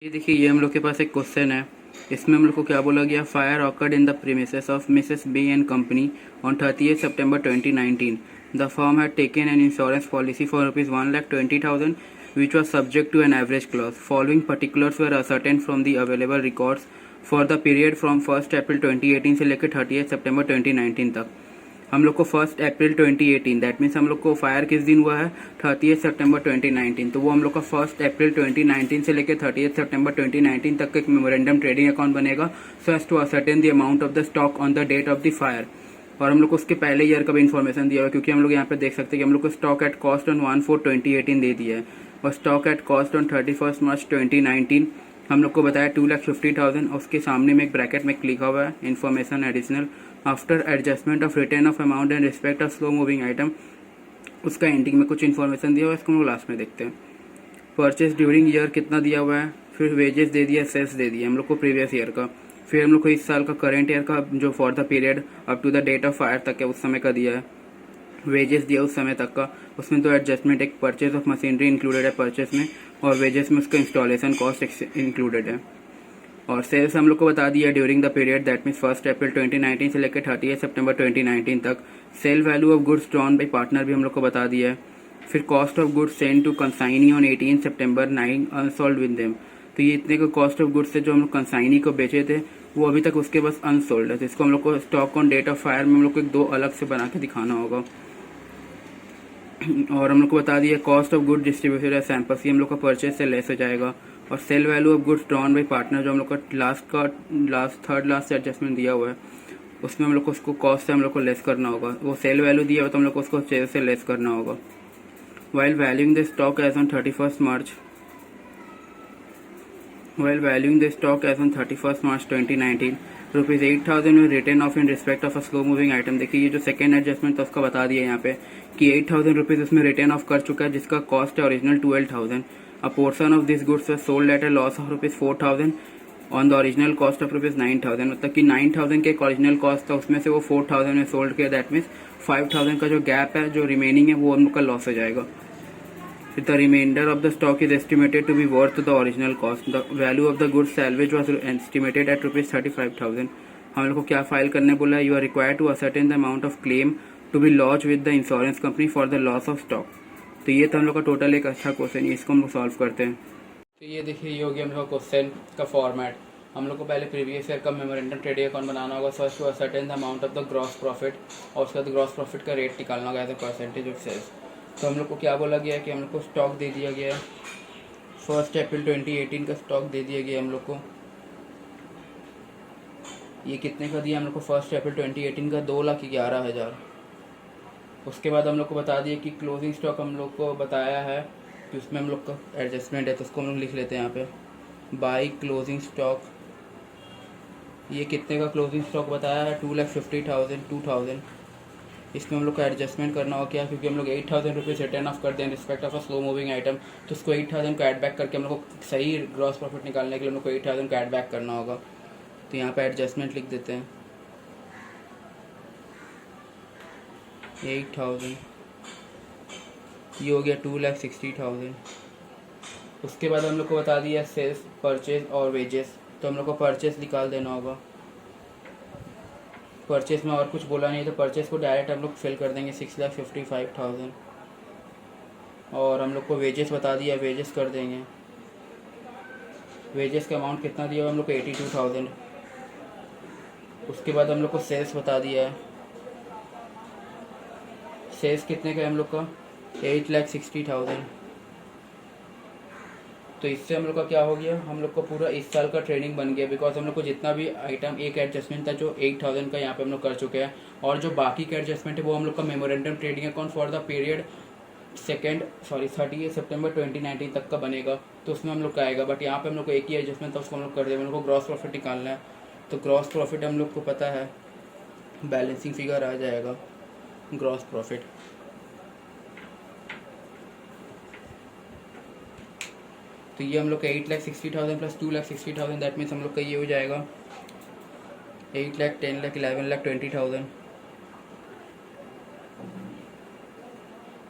ये देखिए, ये हम लोग के पास एक क्वेश्चन है। इसमें हम लोग को क्या बोला गया, fire occurred in the premises of Mrs B and company on 30th September 2019। The firm had taken an insurance policy for ₹1,20,000 which was subject to an average clause. Following particulars were ascertained from the available records for the period from 1st April 2018 से लेकर 30th September 2019 तक। हम लोग को 1 अप्रैल 2018, that means हम लोग को fire किस दिन हुआ है, 30th September 2019। तो वो हम लोग का 1 अप्रैल 2019 से लेकर 30th September 2019 तक का एक मेमोरेंडम ट्रेडिंग अकाउंट बनेगा so as to ascertain the amount of the stock on the date of the fire. और हम लोग को उसके पहले ईयर का भी इन्फॉर्मेशन दिया हुआ है, क्योंकि हम लोग यहाँ पे देख सकते हैं कि हम लोग को स्टॉक एट कॉस्ट ऑन 1/4/2018 दे दिया है और stock at cost on 31st March 2019 हम लोग को बताया 2,50,000। उसके सामने में एक ब्रैकेट में लिखा हुआ है information additional after adjustment of return of amount and respect of slow moving item. उसका एंडिंग में कुछ इन्फॉर्मेशन दिया हुआ है, इसको हम लोग लास्ट में देखते हैं। परचेज ड्यूरिंग ईयर कितना दिया हुआ है, फिर वेजेस दे दिया, सेल्स दे दिया हम लोग को प्रीवियस ईयर का, फिर हम लोग को इस साल का करंट ईयर का जो for the period up to the date of fire तक है उस समय का दिया है, वेजेस दिया उस समय तक का। उसमें तो एडजस्टमेंट, एक परचेज ऑफ मशीनरी इंक्लूडेड है परचेज में, और वेजेस में उसका इंस्टॉलेशन कॉस्ट इंक्लूडेड है। और सेल्स हम लोग को बता दिया during the period, that means 1 April 2019 से लेकर 30th September 2019 तक। Sale value of goods drawn by partner भी हम लोग को बता दिया है। फिर cost of goods sent to consignee on 18 September 9 unsold with them. तो ये इतने का कॉस्ट ऑफ गुड्स है जो हम लोग कंसाइनी को बेचे थे, वो अभी तक उसके बस अनसोल्ड है। तो इसको हम लोग को stock on date of fire में हम लोग को एक दो अलग से बना के दिखाना होगा। और हम लोग को बता दिया कॉस्ट ऑफ गुड डिस्ट्रीब्यूटेड है सैंपल्स, ये हम लोग का परचेज से लेस हो जाएगा। और sale value of goods drawn by partner जो हम लोग का थर्ड लास्ट एडजस्टमेंट दिया हुआ है, उसमें हम लोग को उसको कॉस्ट से हम लोग को लेस करना होगा। वो सेल वैल्यू दिया हुआ तो हम लोग को उसको सेल से लेस करना होगा। While valuing the stock as on 31st March 2019, ₹8,000 में return off in respect of a slow moving item. देखिए ये जो सेकेंड एडजस्टमेंट था उसका बता दिया यहाँ पे कि ₹8,000 उसमें रिटर्न ऑफ कर चुका है, जिसका कॉस्ट है original 12,000। A portion of this goods sold at a loss of ₹4,000 on the original cost of ₹9,000। मतलब कि 9,000 के ओरिजिनल कॉस्ट था, उसमें से वो 4,000 में सोल्ड किया, दैट मीन्स 5,000 का जो गैप है, जो रिमेनिंग है, वो हम लोग का लॉस हो जाएगा। The remainder of the stock is estimated to be worth the original cost. The value of the goods salvage was estimated at ₹35,000. हम लोग को क्या फाइल करने बोला है, you are required to ascertain the amount of claim to be launch with the insurance company for the loss of stock. तो ये था हम लोग का टोटल एक अच्छा क्वेश्चन है, इसको हम लोग सॉल्व करते हैं। तो ये देखिए, ये हो गया हम लोग का क्वेश्चन का फॉर्मेट। हम लोग को पहले प्रीवियस ईयर का मेमोरेंडम ट्रेडिंग अकाउंट बनाना होगा, first to ascertain the amount of the gross profit, और उसके बाद ग्रॉस प्रॉफिट का रेट निकालना होगा as a percentage of sales. तो हम लोग को क्या बोला गया है कि हम लोग को स्टॉक दे दिया गया है 1 अप्रैल 2018 का स्टॉक दे दिया गया हम लोग को। ये कितने का दिया हम लोग को, 1 अप्रैल 2018 का 2,11,000। उसके बाद हम लोग को बता दिया कि क्लोजिंग स्टॉक हम लोग को बताया है कि उसमें हम लोग का एडजस्टमेंट है, तो उसको हम लोग लिख लेते हैं यहाँ पे बाई क्लोजिंग स्टॉक। ये कितने का क्लोजिंग स्टॉक बताया है, 2,50,000। इसमें हम लोग को एडजस्टमेंट करना हो क्या, क्योंकि हम लोग 8,000 रुपीज़ रिटर्न ऑफ कर दें respect of a slow moving item, तो उसको 8,000 को ऐड बैक करके हम लोग को सही ग्रॉस प्रॉफिट निकालने के लिए हम लोग को 8,000 को ऐड बैक करना होगा। तो यहाँ पे एडजस्टमेंट लिख देते हैं 8,000, ये हो गया 2,60,000। उसके बाद हम लोग को बता दिया सेल्स, परचेज और वेजेस, तो हम लोग को परचेज निकाल देना होगा। परचेस में और कुछ बोला नहीं, तो परचेस को डायरेक्ट हम लोग फिल कर देंगे 6,55,000। और हम लोग को वेजेस बता दिया, वेजेस कर देंगे। वेजेस का अमाउंट कितना दिया हुआ हम लोग को, 82,000। उसके बाद हम लोग को सेल्स बता दिया है, सेल्स कितने का है हम लोग का, 8,60,000। तो इससे हम लोग का क्या हो गया, हम लोग को पूरा इस साल का ट्रेडिंग बन गया, बिकॉज हम लोग को जितना भी आइटम एक एडजस्टमेंट था जो 8,000 का यहाँ पे हम लोग कर चुके हैं, और जो बाकी का एडजस्टमेंट है वो हम लोग का memorandum trading account for the period 30th September 2019 तक का बनेगा, तो उसमें हम लोग का आएगा। बट यहाँ पे हम लोग को एक ही एडजस्टमेंट था, उसको हम लोग कर देंगे। हम लोग को ग्रॉस प्रॉफिट निकालना है, तो ग्रॉस प्रॉफिट हम लोग को पता है बैलेंसिंग फिगर आ जाएगा ग्रॉस प्रॉफिट। तो ये हम लोग का 8,60,000 प्लस 2,60,000, दैट मीन्स हम लोग का ये हो जाएगा 8 लाख, 10 लाख, 11 लाख 20,000।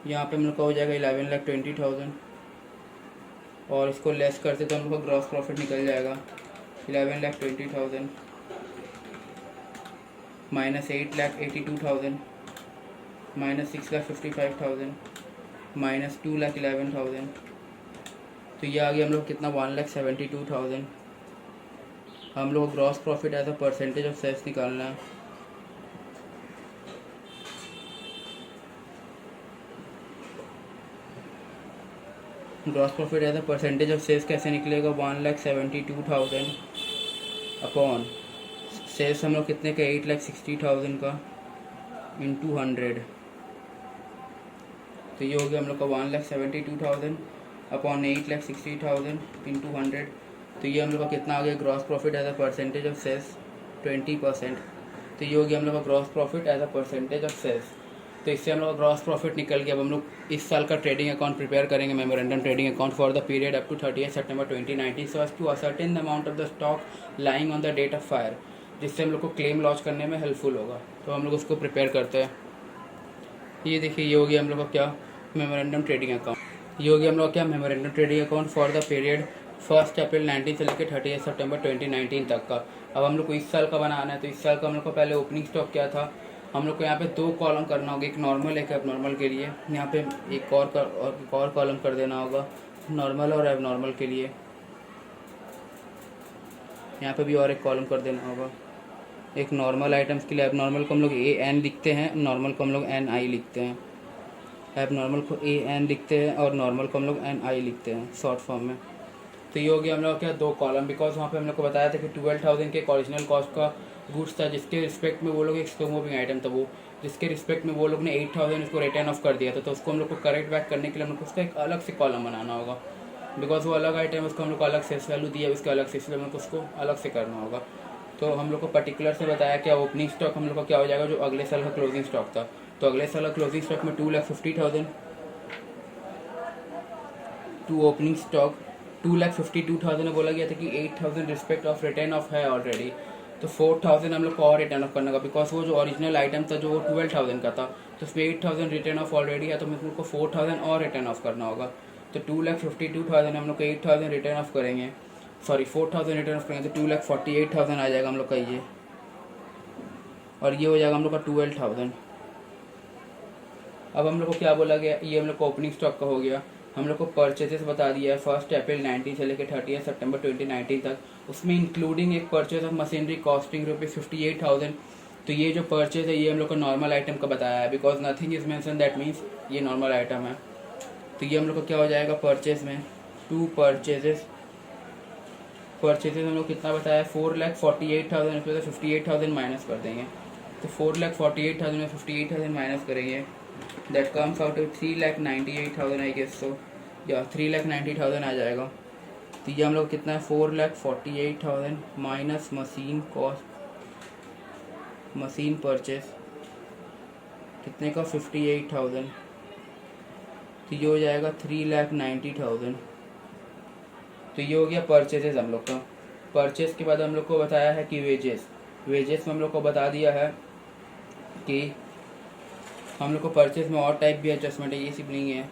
यहाँ पे हम लोग का हो जाएगा 11,20,000। और इसको लेस करते तो हम लोग का ग्रॉस प्रॉफिट निकल जाएगा 11,20,000 माइनस 8,82,000 माइनस 6,55,000 माइनस 2,11,000। तो ये आ गया हम लोग कितना 1,72,000। हम लोग gross profit as a percentage of sales निकालना है। Gross profit as a percentage of sales कैसे निकलेगा 1,72,000 अपॉन सेल्स हम लोग कितने का 8,60,000 का इंटू 100। तो ये हो गया हम लोग का 1,72,000 अपॉन 8,60,000 इंटू 100। तो ये हम लोग का कितना आ गया gross profit as a percentage of sales 20%। तो ये हो गया हम लोग का gross profit as a percentage of sales. तो इससे हम लोग का ग्रॉस प्रॉफिट निकल गया। अब हम लोग इस साल का ट्रेडिंग अकाउंट प्रिपेयर करेंगे, memorandum trading account for the period up to 30 सितंबर 2019 so as to ascertain the amount of the stock lying on the date of fire, जिससे हम लोग को क्लेम लॉन्च करने में हेल्पफुल होगा। तो हम लोग उसको प्रिपेयर करते हैं। ये देखिए ये हो गया हम लोग का क्या मेमोरेंडम ट्रेडिंग अकाउंट। ये हो गया हम लोग क्या memorandum trading account for the period 1 अप्रैल 19 से लेकर 30 सितंबर 2019 तक का। अब हम लोग को इस साल का बनाना है। तो इस साल का हम लोग को पहले ओपनिंग स्टॉक क्या था, हम लोग को यहाँ पे 2 कॉलम करना होगा, एक नॉर्मल एक एबनॉर्मल के लिए। यहाँ पे एक और कॉलम कर देना होगा नॉर्मल और एबनॉर्मल के लिए। यहाँ पे भी और एक कॉलम कर देना होगा एक नॉर्मल आइटम्स के लिए। एबनॉर्मल को हम लोग AN लिखते हैं, नॉर्मल को हम लोग NI लिखते हैं। एबनॉर्मल को AN लिखते हैं और नॉर्मल को हम लोग NI लिखते हैं शॉर्ट फॉर्म में। तो ये हो गया हम लोग क्या 2 कॉलम, बिकॉज वहाँ पे हम लोग को बताया था कि 12,000 के ओरिजिनल कॉस्ट का गुड्स था, जिसके रिस्पेक्ट में वो लोग एक स्लो मूविंग आइटम था, वो जिसके रिस्पेक्ट में वो लोग ने 8,000 उसको रिटर्न ऑफ कर दिया था। तो उसको हम लोग को करेक्ट बैक करने के लिए हम लोग को उसका एक अलग से कॉलम बनाना होगा, बिकॉज वो अलग आइटम है, उसको हम लोग को अलग सेल्स वैल्यू दिया उसके अलग से, इसलिए हम लोग को उसको अलग से करना होगा। तो हम लोग को पर्टिकुलर से बताया क्या ओपनिंग स्टॉक हम लोग का क्या हो जाएगा जो अगले साल का क्लोजिंग स्टॉक था। तो अगले साल का क्लोजिंग स्टॉक में 2,50,000 टू ओपनिंग स्टॉक 2,52,000 में बोला गया था कि 8,000 रिस्पेक्ट ऑफ रिटर्न ऑफ है ऑलरेडी। तो 4,000 हम लोग को और रिटर्न ऑफ करना होगा, बिकॉज वो जो ओरिजिनल आइटम था जो 12,000 का था, तो उसमें 8,000 रिटर्न ऑफ ऑलरेडी है, तो हम लोग को 4,000 और रिटर्न ऑफ करना होगा। तो 2,52,000 हम लोग को 8,000 रिटर्न ऑफ करेंगे, सॉरी 4,000 रिटर्न ऑफ करेंगे, तो 2,48,000 आ जाएगा हम लोग का ये, और ये हो जाएगा हम लोग का 12,000। अब हम लोग को क्या बोला गया, ये हम लोग को ओपनिंग स्टॉक का हो गया। हम लोग को परचेजेस बता दिया है 1 अप्रैल 19 से लेकर 30 सितंबर 2019 तक, उसमें इंक्लूडिंग एक परचेज ऑफ मशीनरी कॉस्टिंग ₹58,000। तो ये जो परचेज है ये हम लोग को नॉर्मल आइटम का बताया है, because nothing is mention, that means ये नॉर्मल आइटम है। तो ये हम लोग को क्या हो जाएगा परचेज में 2 परचेजेस हम लोग कितना बताया 4,48,000, इसमें से 58,000 माइनस कर देंगे। तो 4,48,000 में 58,000 माइनस करेंगे, that comes out 3,98,000 I guess. So या 3,90,000 आ जाएगा। तो ये हम लोग कितना है 4,48,000 minus machine cost, machine purchase कितने का 58,000, तो ये हो जाएगा 3,90,000। तो ये हो गया परचेजेस हम लोग का। परचेज के बाद हम लोग को बताया है कि वेजेस में हम लोग को बता दिया है कि हम लोग को परचेज में और टाइप भी एडजस्टमेंट है, ये सिर्फ नहीं है।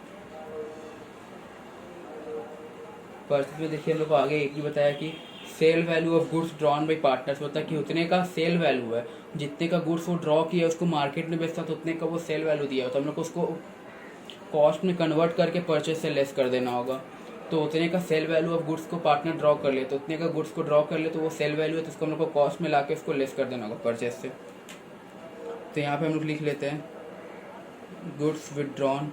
परचेज में देखिए हम लोग को आगे एक भी बताया कि sale value of goods drawn by partners, मतलब कि उतने का सेल वैल्यू है, जितने का गुड्स वो ड्रॉ किया उसको मार्केट में बेचता तो उतने का वो सेल वैल्यू दिया, तो हम लोग को उसको कॉस्ट में कन्वर्ट करके परचेज से लेस कर देना होगा। तो उतने का सेल वैल्यू ऑफ गुड्स को पार्टनर ड्रॉ कर ले, तो उतने का गुड्स को ड्रॉ कर ले तो वो सेल वैल्यू है, तो उसको हम लोग को कॉस्ट में ला के उसको लेस कर देना होगा परचेज से। तो यहाँ पे हम लोग लिख लेते हैं गुड्स विदड्रॉन।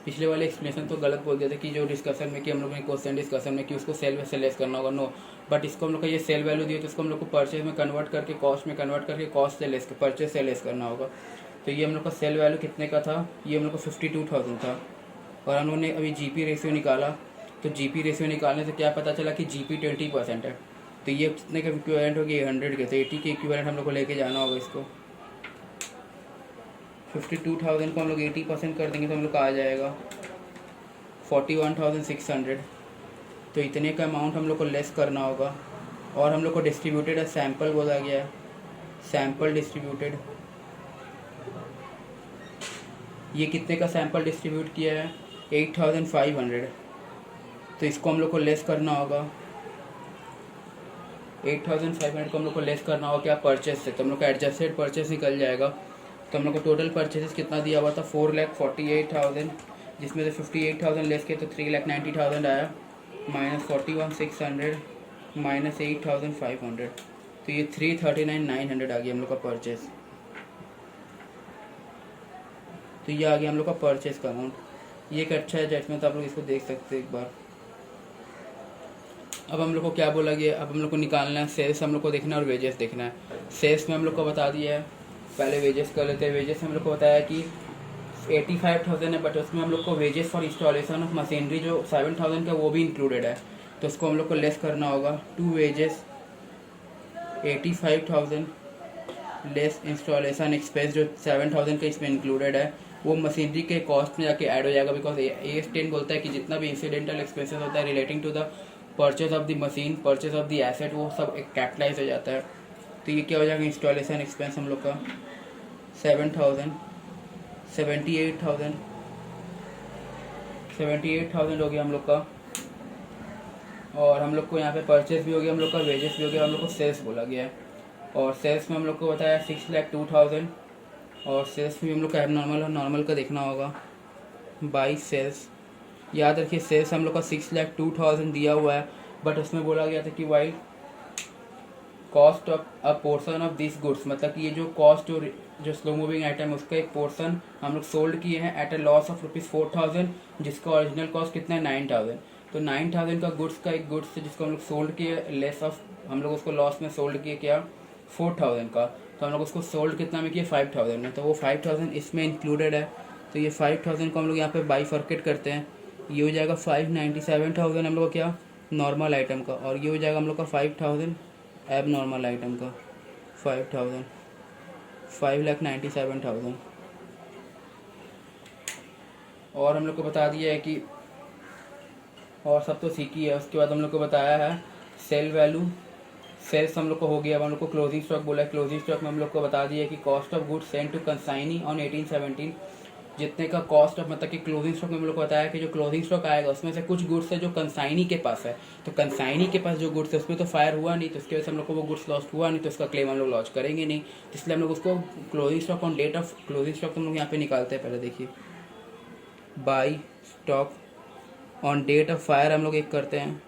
पिछले वाले एक्सप्लेनेशन तो गलत बोल दिया था कि जो डिस्कशन में कि हम लोग ने क्वेश्चन डिस्कशन में कि उसको सेल से लेस करना होगा, नो, बट इसको हम लोग का ये सेल वैल्यू दिया तो इसको हम लोग को परचेज में कन्वर्ट करके कॉस्ट में कन्वर्ट करके कॉस्ट से लेस परचेज से लेस करना होगा। तो ये हम लोग का सेल वैल्यू कितने का था, ये हम लोग को 52,000 था। और हम लोगों ने अभी GP रेशियो निकाला, तो GP रेशियो निकालने से क्या पता चला कि GP 20% है। तो ये कितने का इक्विवेलेंट हो गया 100 के, तो 80 के इक्विवेलेंट हम लोग को लेके जाना होगा इसको। 52,000 को हम लोग 80% कर देंगे तो हम लोग का आ जाएगा 41,600। तो इतने का अमाउंट हम लोग को लेस करना होगा। और हम लोग को डिस्ट्रीब्यूटेड है सैम्पल बोला गया है, सैम्पल डिस्ट्रीब्यूटेड ये कितने का सैंपल डिस्ट्रीब्यूट किया है? 8500। तो इसको हम लोग को लेस करना होगा, 8500 को हम लोग को लेस करना होगा क्या? परचेस से। तो हम लोग का एडजस्टेड परचेस निकल जाएगा। तो हम लोग को टोटल परचेसेस कितना दिया हुआ था? 4,48,000, जिसमें से 58,000 लेस किए तो 3,90,000 आया, माइनस 41,600 माइनस 8,500, तो ये 339,900 आ गया हम लोग का परचेस। तो ये आ गया हम लोग का परचेस का अमाउंट। ये एक अच्छा एडजस्टमेंट, आप लोग इसको देख सकते हैं एक बार। अब हम लोग को क्या बोला गया? अब हम लोग को निकालना है सेल्स, हम लोग को देखना है और वेजेस देखना है। सेल्स में हम लोग को बता दिया है, पहले वेजेस कर लेते हैं। वेजेस में हम लोग को बताया कि 85,000 है, बट उसमें हम लोग को wages for installation of machinery जो 7,000 का वो भी इंक्लूडेड है, तो उसको हम लोग को लेस करना होगा। To wages 85,000 less installation expense जो 7,000 का इसमें इंक्लूडेड है, वो मशीनरी के कॉस्ट में जाके ऐड हो जाएगा। बिकॉज AS 10 बोलता है कि जितना भी इंसिडेंटल एक्सपेंसेस होता है relating to the purchase of the machine, purchase of the asset, वो सब एक कैपिटलाइज हो जाता है। तो ये क्या हो जाएगा? इंस्टॉलेशन एक्सपेंस हम लोग का 7,000, 78,000 हो गया हम लोग का। और हम लोग को यहाँ पे परचेज भी हो गया हम लोग का, वेजेस भी हो गया, हम लोग को सेल्स बोला गया है। और सेल्स में हम लोग को बताया 6,02,000, और सेल्स में हम लोग का एबनॉर्मल और नॉर्मल का देखना होगा बाई सेल्स। याद रखिए सेल्स हम लोग का 6,02,000 दिया हुआ है, बट उसमें बोला गया था कि why cost of a portion of this goods, मतलब कि ये जो कॉस्ट जो स्लो मूविंग आइटम है उसका एक पोर्सन हम लोग सोल्ड किए हैं एट अ लॉस ऑफ ₹4,000, जिसका ओरिजिनल कॉस्ट कितना है? 9,000। तो 9,000 का गुड्स का एक गुड्स जिसको हम लोग सोल्ड किए लेस ऑफ, हम लोग उसको लॉस में सोल्ड किए क्या? 4,000 का। तो हम लोग उसको सोल्ड कितना में किए? 5,000 में। तो वो 5,000 इसमें इंक्लूडेड है। तो ये 5,000 को हम लोग यहाँ पे बाइफर्केट करते हैं। ये हो जाएगा 5,97,000 हम लोग का क्या? नॉर्मल आइटम का, और ये हो जाएगा हम लोग का 5,000 एब नॉर्मल आइटम का। 5,000 5,97,000। और हम लोग को बता दिया है कि, और सब तो सीखी है। उसके बाद हम लोग को बताया है सेल वैल्यू। सेल्स हम लोग को हो गया। अब हम लोग को क्लोजिंग स्टॉक बोला है। क्लोजिंग स्टॉक में हम लोग को बता दिया कि cost of goods sent to consignee on 18/17, जितने का कॉस्ट ऑफ, मतलब कि क्लोजिंग स्टॉक में हम लोग को बताया कि जो क्लोजिंग स्टॉक आएगा उसमें से कुछ गुड्स है जो कंसाइनी के पास है। तो कंसाइनी के पास जो गुड्स है उसमें तो फायर हुआ नहीं, तो उसकी वजह से हम लोग को वो गुड्स लॉस्ट हुआ नहीं, तो उसका क्लेम हम लोग लॉन्च करेंगे नहीं। तो इसलिए हम लोग उसको closing stock on date of closing stock हम लोग यहाँ पे निकालते हैं। पहले देखिए by stock on date of fire हम लोग एक करते हैं,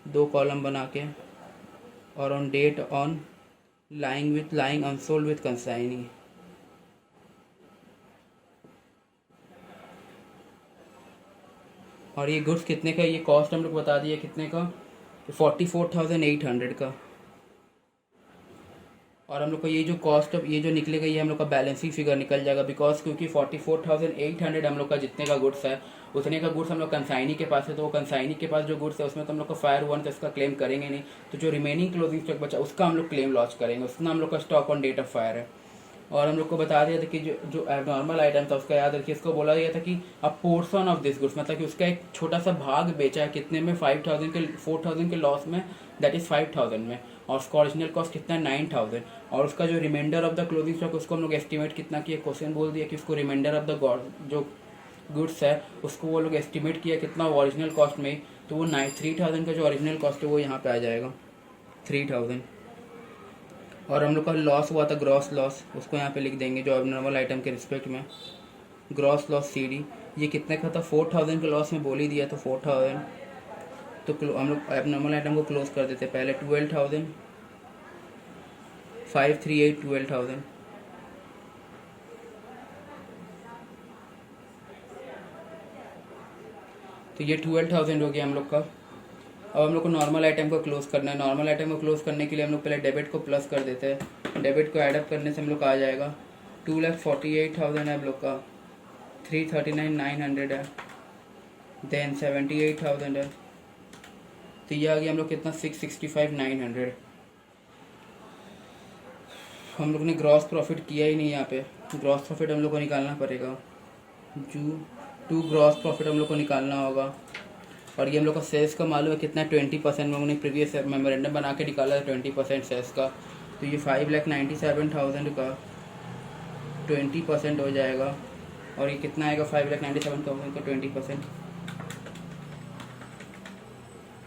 2 कॉलम बना के, और on date on lying unsold with consignee. और ये गुड्स कितने का? ये कॉस्ट हम लोग बता दिए कितने का? 44,800 का। और हम लोग को ये जो कॉस्ट ऑफ ये जो निकलेगा ये हम लोग का बैलेंसिंग फिगर निकल जाएगा, बिकॉज क्योंकि 44,800 हम लोग का जितने का गुड्स है उतने का गुड्स हम लोग कंसाइनी के पास है। तो वो कंसाइनी के पास जो गुड्स है उसमें तो हम लोग का फायर हुआ, तो उसका क्लेम करेंगे नहीं। तो जो रिमेनिंग क्लोजिंग स्टॉक बचा उसका हम लोग क्लेम लॉन्च करेंगे, उसका हम लोग का stock on date of fire है। और हम लोग को बता दिया था कि जो एबनॉर्मल आइटम था उसका याद रखिए, इसको बोला गया था कि अ पोर्शन ऑफ दिस गुड्स, मतलब कि उसका एक छोटा सा भाग बेचा है कितने में? 4,000 के लॉस में, दैट इज 5,000 में, और उसका ओरिजिनल कॉस्ट कितना है? 9,000। और उसका जो reminder of the closing stock उसको हम लोग एस्टिमेट कितना किया? क्वेश्चन बोल दिया कि उसको रिमाइंडर ऑफ द जो गुड्स है उसको वो लोग एस्टिमेट किया कितना? ओरिजिनल कॉस्ट में। तो वो 3,000 का जो ओरिजिनल कॉस्ट है वो यहाँ पे आ जाएगा 3,000। और हम लोग का लॉस हुआ था ग्रॉस लॉस, उसको यहाँ पे लिख देंगे जो एबनॉर्मल आइटम के रिस्पेक्ट में, ग्रॉस लॉस CD। ये कितने का था? 4,000 के लॉस में बोल ही दिया, तो 4,000। तो हम लोग एबनॉर्मल आइटम को क्लोज कर देते पहले। 12,000 538 12,000। तो ये 12,000 हो गया हम लोग का। अब हम लोग को नॉर्मल आइटम को क्लोज करना है। नॉर्मल आइटम को क्लोज करने के लिए हम लोग पहले डेबिट को प्लस कर देते हैं। डेबिट को एडअप करने से हम लोग का आ जाएगा 2,48,000 है हम लोग का, 339,900 है, देन 78,000 है। तो ये आ गया हम लोग कितना? 665,900। हम लोग ने ग्रॉस प्रॉफिट किया ही नहीं यहाँ पे। ग्रॉस प्रॉफिट हम लोग को निकालना पड़ेगा, टू ग्रॉस प्रॉफिट हम लोग को निकालना होगा। और ये हम लोग का सेल्स का मालूम है कितना? 20%। हम लोगों ने प्रीवियस मेमोरेंडम बना के निकाला है 20% सेल्स का। तो ये 5,97,000 का 20% हो जाएगा और ये कितना आएगा 5,97,000 का 20%,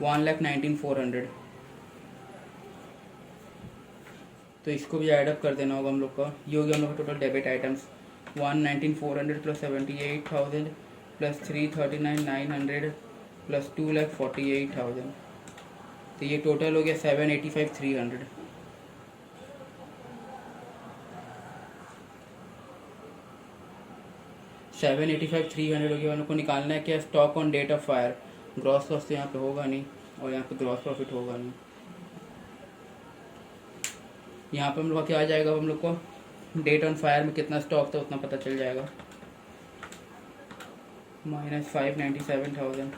1,19,400। तो इसको भी एडअप कर देना होगा हम लोग का। ये हो गया हम लोग का total debit items, 119,400 plus 78,000 plus 339,900 plus 2,48,000। तो ये टोटल हो गया 785,300। 785,300 हो गया। हम लोग को निकालना है क्या, stock on date of fire. Gross loss तो यहाँ पे होगा नहीं और यहाँ पे ग्रॉस प्रॉफिट होगा नहीं। यहाँ पे हम लोग का क्या आ जाएगा, हम लोग को डेट ऑन फायर में कितना स्टॉक था उतना पता चल जाएगा, -597,000।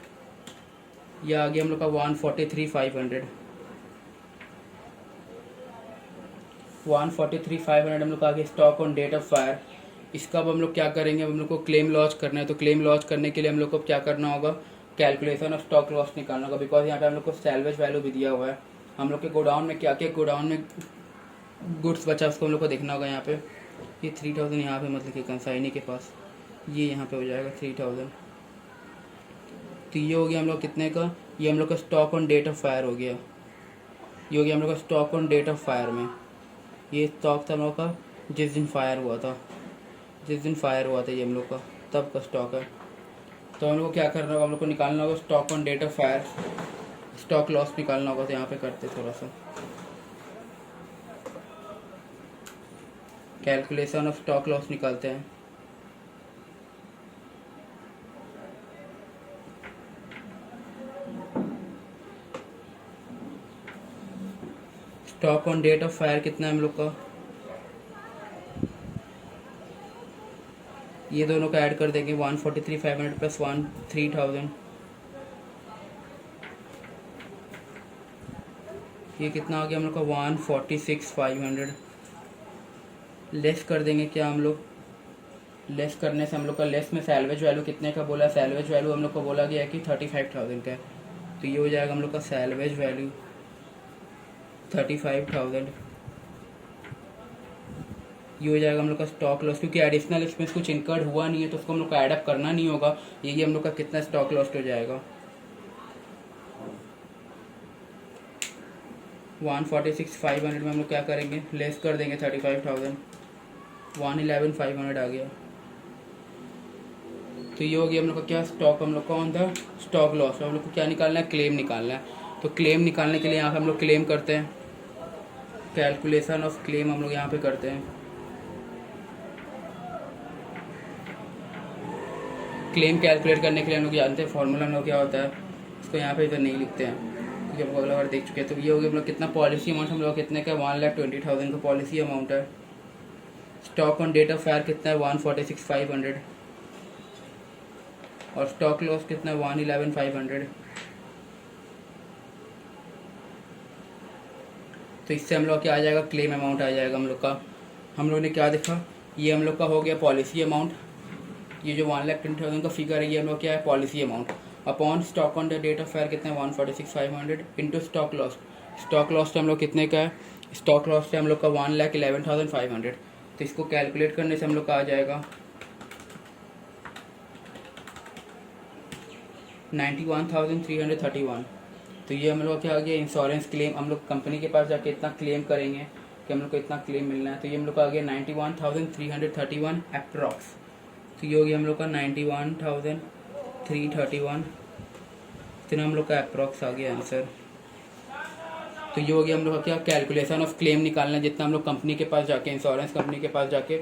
यह आ गया हम लोग का 143,500। 143,500 हम लोग का आ गया stock on date of fire. इसका अब हम लोग क्या करेंगे, हम लोग को क्लेम लॉन्च करना है। तो क्लेम लॉन्च करने के लिए हम लोग को क्या करना होगा, कैलकुलेशन ऑफ स्टॉक लॉस निकालना होगा। बिकॉज यहाँ पे हम लोग को सैल्वेज वैल्यू भी दिया हुआ है। हम लोग के गोडाउन में क्या क्या गोडाउन में गुड्स बचा उसको हम लोग को देखना होगा। यहाँ पे ये 3,000 यहाँ पे मतलब कि कंसाइनी के पास, ये यहाँ पे हो जाएगा 3,000। तो ये हो गया हम लोग कितने का, ये हम लोग का stock on date of fire हो गया। ये हो गया हम लोग का stock on date of fire में। ये स्टॉक था हम लोग का जिस दिन फायर हुआ था, ये हम लोग का तब का स्टॉक है। तो हम लोग को क्या करना होगा, हम लोग को निकालना होगा stock on date of fire, stock loss निकालना होगा। तो यहाँ पे करते थोड़ा सा कैलकुलेशन ऑफ स्टॉक लॉस निकालते हैं। Stock on date of fire कितना है हम लोग का, ये दोनों का ऐड कर देंगे 143,500 प्लस 3,000। ये कितना आ गया हम लोग का 146,500। लेस कर देंगे क्या हम लोग, लेस करने से हम लोग का लेस में सैल्वेज वैल्यू कितने का बोला, सैल्वेज वैल्यू हम लोग को बोला गया है कि 35,000 का है। तो ये हो जाएगा हम लोग का सैल्वेज वैल्यू 35,000। ये हो जाएगा हम लोग का स्टॉक लॉस, क्योंकि एडिशनल एक्सपेंस कुछ इनकर्ड हुआ नहीं है तो उसको हम लोग को एडअप करना नहीं होगा। ये हम लोग का कितना स्टॉक लॉस हो जाएगा 146,500 में हम लोग क्या करेंगे, लेस कर देंगे 35,000, 111,500 आ गया। तो ये हो गया हम लोग का क्या स्टॉक, हम लोग का ऑन द स्टॉक लॉस। हम लोग को क्या निकालना है, क्लेम निकालना है। तो क्लेम निकालने के लिए यहाँ पे हम लोग क्लेम करते हैं, कैलकुलेशन ऑफ क्लेम हम लोग यहाँ पे करते हैं। क्लेम कैलकुलेट करने के लिए हम लोग जानते हैं फॉर्मूला हम लोग क्या होता है, इसको यहाँ पे इधर नहीं लिखते हैं क्योंकि हम अगला बार देख चुके हैं। तो ये हो गया हम लोग कितना पॉलिसी अमाउंट, हम लोग कितने का 1,20,000 का पॉलिसी अमाउंट है। Stock on date of fire कितना है 146,500 और स्टॉक लॉस कितना है 111,500। तो इससे हम लोग क्या आ जाएगा, क्लेम अमाउंट आ जाएगा हम लोग का। हम लोग ने क्या देखा, ये हम लोग का हो गया पॉलिसी अमाउंट। ये जो 1,10,000 का फिगर है ये हम लोग क्या है, policy amount upon stock on the date of fire कितना है 146,500 into stock loss. Stock loss से हम लोग कितने का है, स्टॉक लॉस से हम लोग का 1,11,500। तो इसको कैलकुलेट करने से हम लोग का आ जाएगा 91,331। तो ये हम लोग क्या आ गया, इंश्योरेंस क्लेम। हम लोग कंपनी के पास जाके इतना क्लेम करेंगे कि हम लोग को इतना क्लेम मिलना है। तो ये हम लोग का आ गया 91,331 अप्रॉक्स। तो ये हो गया हम लोग का 91,331, इतना हम लोग का अप्रॉक्स आ गया आंसर। तो ये हो गया हम लोग का क्या, कैलकुलेशन ऑफ क्लेम निकालना, जितना हम लोग कंपनी के पास जाके, इंश्योरेंस कंपनी के पास जाके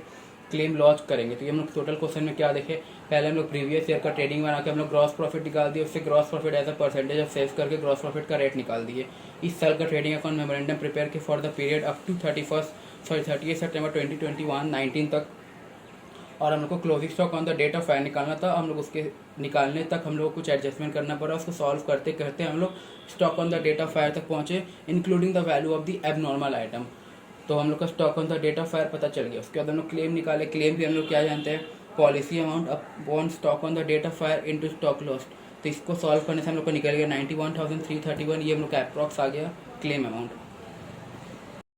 क्लेम लॉन्च करेंगे। तो ये हम लोग टोटल क्वेश्चन में क्या देखे, पहले हम लोग प्रीवियस ईयर का ट्रेडिंग बना के हम लोग ग्रॉस प्रॉफिट निकाल दिए, उससे gross profit as a percentage of sales करके ग्रॉस प्रॉफिट का रेट निकाल दिए। इस साल का ट्रेडिंग अकाउंट मेमोरेंडम प्रिपेयर के for the period up to 30 सितंबर 2021 तक। और हम लोग को closing stock on the date of fire निकालना था। हम लोग उसके निकालने तक हम लोग को कुछ एडजस्टमेंट करना पड़ा, उसको सॉल्व करते करते हम लोग stock on the date of fire तक पहुंचे, including the value of the abnormal item. तो हम लोग का stock on the date of fire पता चल गया। उसके बाद हम लोग क्लेम निकाले। क्लेम भी हम लोग क्या जानते हैं, policy amount upon stock on the date of fire into stock lost. तो इसको सॉल्व करने से हम लोग को निकल गया 91,331, ये हम लोग का अप्रॉक्स आ गया क्लेम अमाउंट।